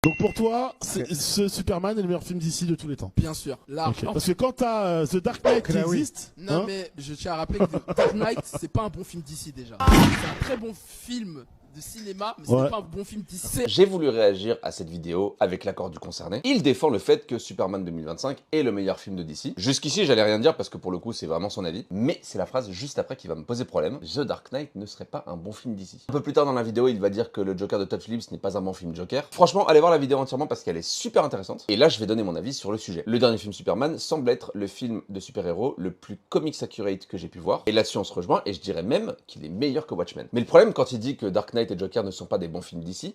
Donc pour toi, ce Superman est le meilleur film d'ici de tous les temps. Bien sûr, large. Okay. Parce que quand t'as The Dark Knight qui existe... Non mais je tiens à rappeler que Dark Knight, c'est pas un bon film d'ici déjà. C'est un très bon film de cinéma, mais c'est pas un bon film d'ici. J'ai voulu réagir à cette vidéo avec l'accord du concerné. Il défend le fait que Superman 2025 est le meilleur film de DC. Jusqu'ici, j'allais rien dire parce que pour le coup, c'est vraiment son avis. Mais c'est la phrase juste après qui va me poser problème. The Dark Knight ne serait pas un bon film DC. Un peu plus tard dans la vidéo, il va dire que le Joker de Todd Phillips n'est pas un bon film Joker. Franchement, allez voir la vidéo entièrement parce qu'elle est super intéressante. Et là, je vais donner mon avis sur le sujet. Le dernier film Superman semble être le film de super-héros le plus comics accurate que j'ai pu voir. Et là-dessus, on se rejoint et je dirais même qu'il est meilleur que Watchmen. Mais le problème quand il dit que Dark Knight et Joker ne sont pas des bons films d'ici,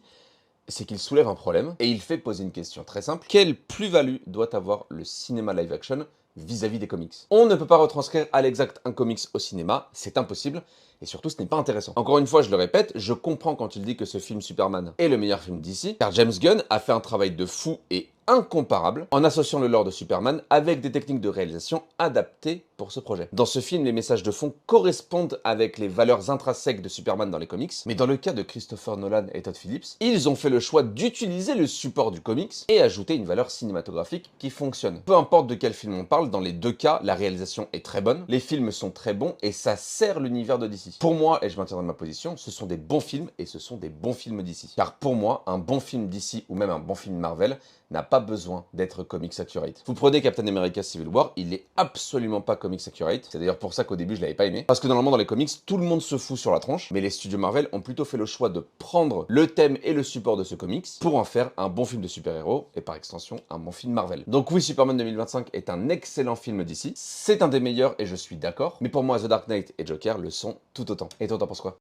c'est qu'il soulève un problème et il fait poser une question très simple. Quelle plus-value doit avoir le cinéma live action vis-à-vis des comics? On ne peut pas retranscrire à l'exact un comics au cinéma, c'est impossible, et surtout ce n'est pas intéressant. Encore une fois, je le répète, je comprends quand il dit que ce film Superman est le meilleur film d'ici, car James Gunn a fait un travail de fou et incomparable en associant le lore de Superman avec des techniques de réalisation adaptées pour ce projet. Dans ce film, les messages de fond correspondent avec les valeurs intrinsèques de Superman dans les comics, mais dans le cas de Christopher Nolan et Todd Phillips, ils ont fait le choix d'utiliser le support du comics et ajouter une valeur cinématographique qui fonctionne. Peu importe de quel film on parle, dans les deux cas, la réalisation est très bonne, les films sont très bons et ça sert l'univers de DC. Pour moi, et je maintiendrai ma position, ce sont des bons films et ce sont des bons films d'ici. Car pour moi, un bon film d'ici ou même un bon film Marvel n'a pas besoin d'être comics accurate. Vous prenez Captain America Civil War, il est absolument pas comics accurate. C'est d'ailleurs pour ça qu'au début je l'avais pas aimé. Parce que normalement dans les comics, tout le monde se fout sur la tronche, mais les studios Marvel ont plutôt fait le choix de prendre le thème et le support de ce comics pour en faire un bon film de super-héros et par extension un bon film Marvel. Donc oui, Superman 2025 est un excellent film d'ici. C'est un des meilleurs et je suis d'accord. Mais pour moi, The Dark Knight et Joker le sont tout autant. Et toi, t'en penses quoi?